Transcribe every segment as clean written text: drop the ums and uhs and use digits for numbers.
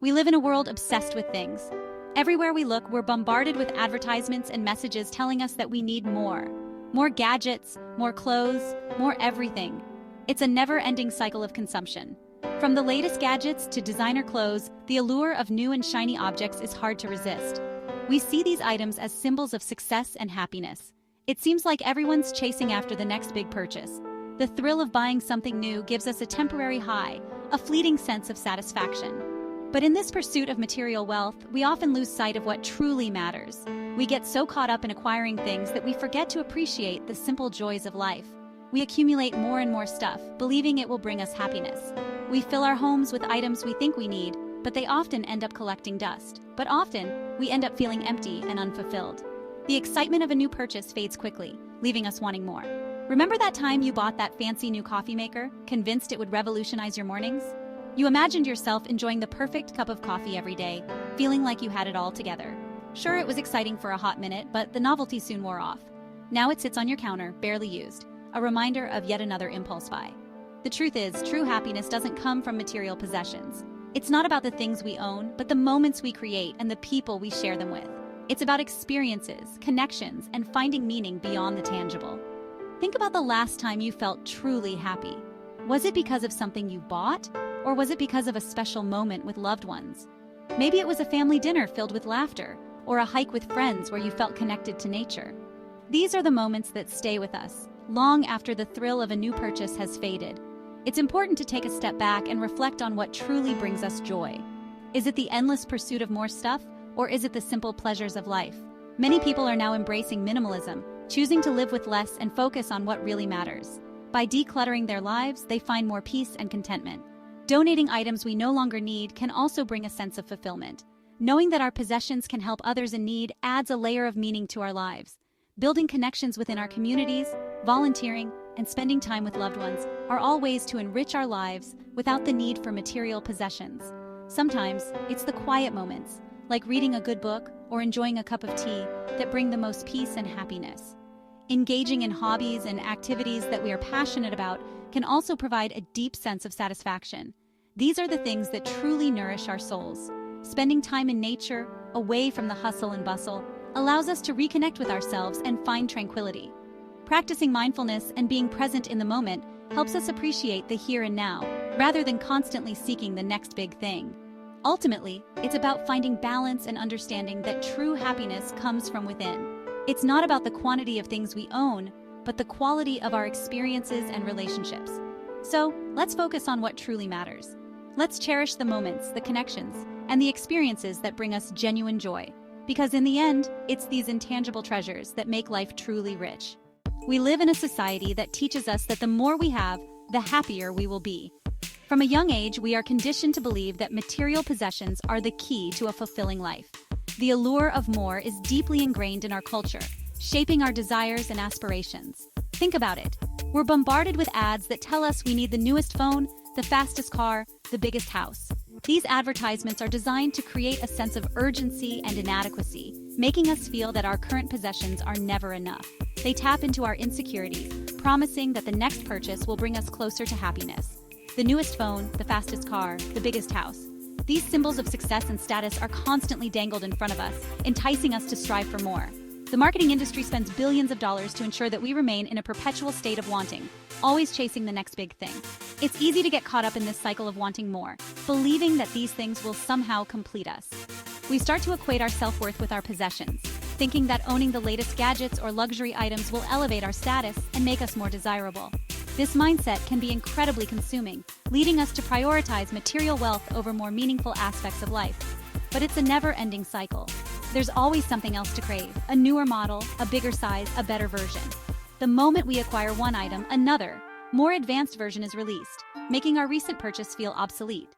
We live in a world obsessed with things. Everywhere we look, we're bombarded with advertisements and messages telling us that we need more. More gadgets, more clothes, more everything. It's a never-ending cycle of consumption. From the latest gadgets to designer clothes, the allure of new and shiny objects is hard to resist. We see these items as symbols of success and happiness. It seems like everyone's chasing after the next big purchase. The thrill of buying something new gives us a temporary high, a fleeting sense of satisfaction. But in this pursuit of material wealth, we often lose sight of what truly matters. We get so caught up in acquiring things that we forget to appreciate the simple joys of life. We accumulate more and more stuff, believing it will bring us happiness. We fill our homes with items we think we need, but they often end up collecting dust. But often, we end up feeling empty and unfulfilled. The excitement of a new purchase fades quickly, leaving us wanting more. Remember that time you bought that fancy new coffee maker, convinced it would revolutionize your mornings? You imagined yourself enjoying the perfect cup of coffee every day, feeling like you had it all together. Sure, it was exciting for a hot minute, but the novelty soon wore off. Now it sits on your counter, barely used, a reminder of yet another impulse buy. The truth is, true happiness doesn't come from material possessions. It's not about the things we own, but the moments we create and the people we share them with. It's about experiences, connections, and finding meaning beyond the tangible. Think about the last time you felt truly happy. Was it because of something you bought? Or was it because of a special moment with loved ones? Maybe it was a family dinner filled with laughter, or a hike with friends where you felt connected to nature. These are the moments that stay with us, long after the thrill of a new purchase has faded. It's important to take a step back and reflect on what truly brings us joy. Is it the endless pursuit of more stuff, or is it the simple pleasures of life? Many people are now embracing minimalism, choosing to live with less and focus on what really matters. By decluttering their lives, they find more peace and contentment. Donating items we no longer need can also bring a sense of fulfillment. Knowing that our possessions can help others in need adds a layer of meaning to our lives. Building connections within our communities, volunteering, and spending time with loved ones are all ways to enrich our lives without the need for material possessions. Sometimes, it's the quiet moments, like reading a good book or enjoying a cup of tea, that bring the most peace and happiness. Engaging in hobbies and activities that we are passionate about can also provide a deep sense of satisfaction. These are the things that truly nourish our souls. Spending time in nature, away from the hustle and bustle, allows us to reconnect with ourselves and find tranquility. Practicing mindfulness and being present in the moment helps us appreciate the here and now, rather than constantly seeking the next big thing. Ultimately, it's about finding balance and understanding that true happiness comes from within. It's not about the quantity of things we own, but the quality of our experiences and relationships. So, let's focus on what truly matters. Let's cherish the moments, the connections, and the experiences that bring us genuine joy. Because in the end, it's these intangible treasures that make life truly rich. We live in a society that teaches us that the more we have, the happier we will be. From a young age, we are conditioned to believe that material possessions are the key to a fulfilling life. The allure of more is deeply ingrained in our culture, shaping our desires and aspirations. Think about it. We're bombarded with ads that tell us we need the newest phone, the fastest car, the biggest house. These advertisements are designed to create a sense of urgency and inadequacy, making us feel that our current possessions are never enough. They tap into our insecurities, promising that the next purchase will bring us closer to happiness. The newest phone, the fastest car, the biggest house. These symbols of success and status are constantly dangled in front of us, enticing us to strive for more. The marketing industry spends billions of dollars to ensure that we remain in a perpetual state of wanting, always chasing the next big thing. It's easy to get caught up in this cycle of wanting more, believing that these things will somehow complete us. We start to equate our self-worth with our possessions, thinking that owning the latest gadgets or luxury items will elevate our status and make us more desirable. This mindset can be incredibly consuming, leading us to prioritize material wealth over more meaningful aspects of life. But it's a never-ending cycle. There's always something else to crave, a newer model, a bigger size, a better version. The moment we acquire one item, another, more advanced version is released, making our recent purchase feel obsolete.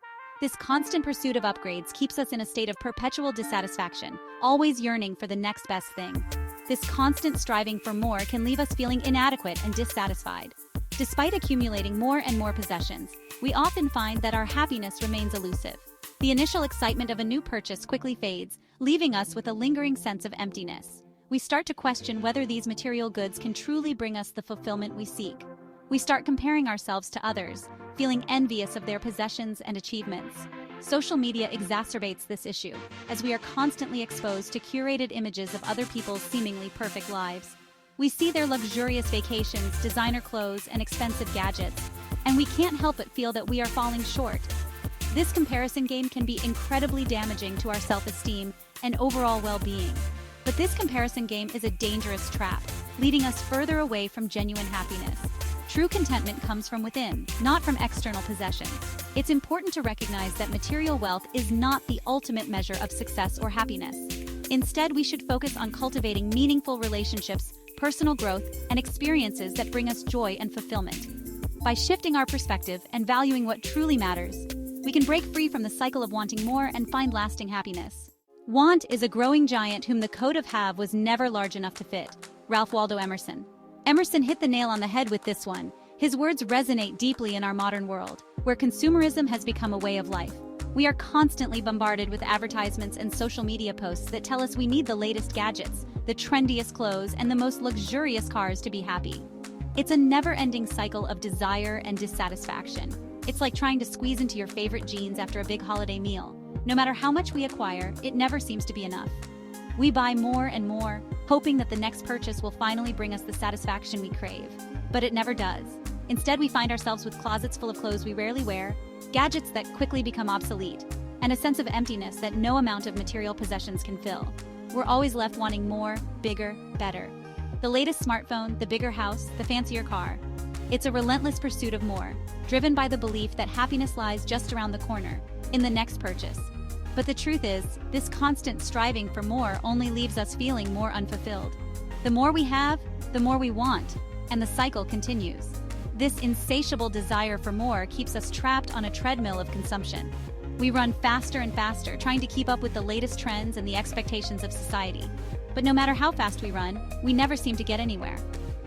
This constant pursuit of upgrades keeps us in a state of perpetual dissatisfaction, always yearning for the next best thing. This constant striving for more can leave us feeling inadequate and dissatisfied. Despite accumulating more and more possessions, we often find that our happiness remains elusive. The initial excitement of a new purchase quickly fades, leaving us with a lingering sense of emptiness. We start to question whether these material goods can truly bring us the fulfillment we seek. We start comparing ourselves to others, feeling envious of their possessions and achievements. Social media exacerbates this issue, as we are constantly exposed to curated images of other people's seemingly perfect lives. We see their luxurious vacations, designer clothes, and expensive gadgets, and we can't help but feel that we are falling short. This comparison game can be incredibly damaging to our self-esteem and overall well-being. But this comparison game is a dangerous trap, leading us further away from genuine happiness. True contentment comes from within, not from external possessions. It's important to recognize that material wealth is not the ultimate measure of success or happiness. Instead, we should focus on cultivating meaningful relationships, personal growth, and experiences that bring us joy and fulfillment. By shifting our perspective and valuing what truly matters, we can break free from the cycle of wanting more and find lasting happiness. Want is a growing giant whom the coat of have was never large enough to fit. Ralph Waldo Emerson. Emerson hit the nail on the head with this one. His words resonate deeply in our modern world, where consumerism has become a way of life. We are constantly bombarded with advertisements and social media posts that tell us we need the latest gadgets, the trendiest clothes, and the most luxurious cars to be happy. It's a never-ending cycle of desire and dissatisfaction. It's like trying to squeeze into your favorite jeans after a big holiday meal. No matter how much we acquire, it never seems to be enough. We buy more and more, hoping that the next purchase will finally bring us the satisfaction we crave. But it never does. Instead, we find ourselves with closets full of clothes we rarely wear, gadgets that quickly become obsolete, and a sense of emptiness that no amount of material possessions can fill. We're always left wanting more, bigger, better. The latest smartphone, the bigger house, the fancier car. It's a relentless pursuit of more, driven by the belief that happiness lies just around the corner, in the next purchase. But the truth is, this constant striving for more only leaves us feeling more unfulfilled. The more we have, the more we want, and the cycle continues. This insatiable desire for more keeps us trapped on a treadmill of consumption. We run faster and faster, trying to keep up with the latest trends and the expectations of society. But no matter how fast we run, we never seem to get anywhere.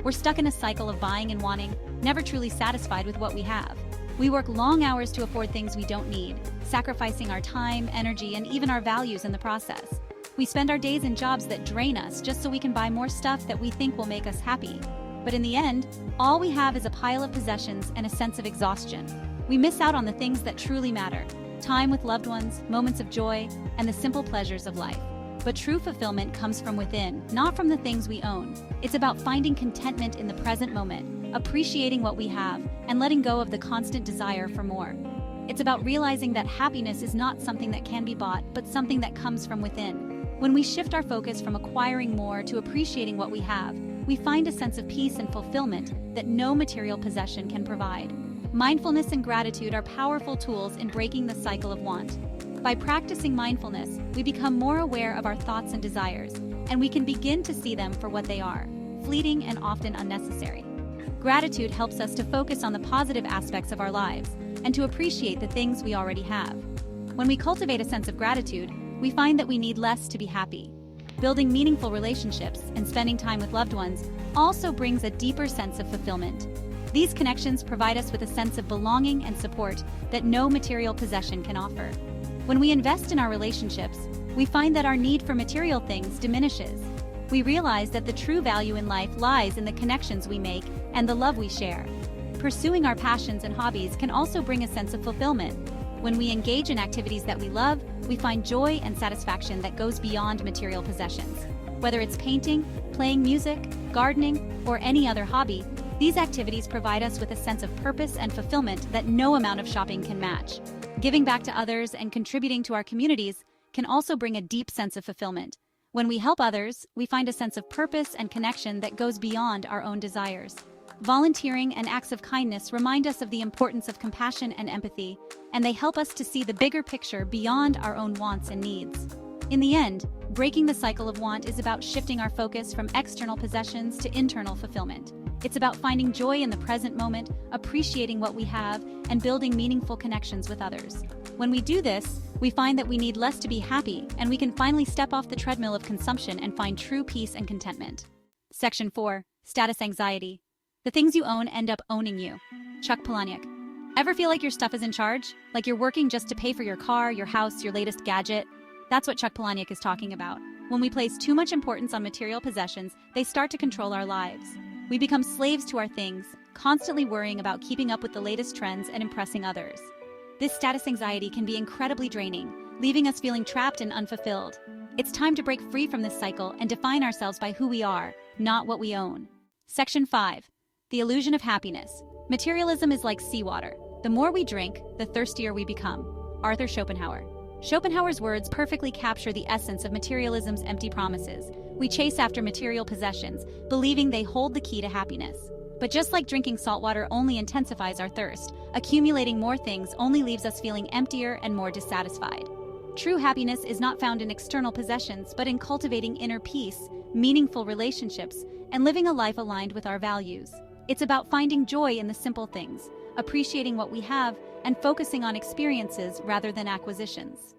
We're stuck in a cycle of buying and wanting, never truly satisfied with what we have. We work long hours to afford things we don't need, sacrificing our time, energy, and even our values in the process. We spend our days in jobs that drain us just so we can buy more stuff that we think will make us happy. But in the end, all we have is a pile of possessions and a sense of exhaustion. We miss out on the things that truly matter: time with loved ones, moments of joy, and the simple pleasures of life. But true fulfillment comes from within, not from the things we own. It's about finding contentment in the present moment, appreciating what we have, and letting go of the constant desire for more. It's about realizing that happiness is not something that can be bought, but something that comes from within. When we shift our focus from acquiring more to appreciating what we have, we find a sense of peace and fulfillment that no material possession can provide. Mindfulness and gratitude are powerful tools in breaking the cycle of want. By practicing mindfulness, we become more aware of our thoughts and desires, and we can begin to see them for what they are: fleeting and often unnecessary. Gratitude helps us to focus on the positive aspects of our lives and to appreciate the things we already have. When we cultivate a sense of gratitude, we find that we need less to be happy. Building meaningful relationships and spending time with loved ones also brings a deeper sense of fulfillment. These connections provide us with a sense of belonging and support that no material possession can offer. When we invest in our relationships, we find that our need for material things diminishes. We realize that the true value in life lies in the connections we make and the love we share. Pursuing our passions and hobbies can also bring a sense of fulfillment. When we engage in activities that we love, we find joy and satisfaction that goes beyond material possessions. Whether it's painting, playing music, gardening, or any other hobby, these activities provide us with a sense of purpose and fulfillment that no amount of shopping can match. Giving back to others and contributing to our communities can also bring a deep sense of fulfillment. When we help others, we find a sense of purpose and connection that goes beyond our own desires. Volunteering and acts of kindness remind us of the importance of compassion and empathy, and they help us to see the bigger picture beyond our own wants and needs. In the end, breaking the cycle of want is about shifting our focus from external possessions to internal fulfillment. It's about finding joy in the present moment, appreciating what we have, and building meaningful connections with others. When we do this, we find that we need less to be happy, and we can finally step off the treadmill of consumption and find true peace and contentment. Section 4. Status Anxiety. The things you own end up owning you. Chuck Palahniuk. Ever feel like your stuff is in charge? Like you're working just to pay for your car, your house, your latest gadget? That's what Chuck Palahniuk is talking about. When we place too much importance on material possessions, they start to control our lives. We become slaves to our things, constantly worrying about keeping up with the latest trends and impressing others. This status anxiety can be incredibly draining, leaving us feeling trapped and unfulfilled. It's time to break free from this cycle and define ourselves by who we are, not what we own. Section 5. The illusion of happiness. Materialism is like seawater. The more we drink, the thirstier we become. Arthur Schopenhauer. Schopenhauer's words perfectly capture the essence of materialism's empty promises. We chase after material possessions, believing they hold the key to happiness. But just like drinking salt water only intensifies our thirst, accumulating more things only leaves us feeling emptier and more dissatisfied. True happiness is not found in external possessions, but in cultivating inner peace, meaningful relationships, and living a life aligned with our values. It's about finding joy in the simple things, appreciating what we have, and focusing on experiences rather than acquisitions.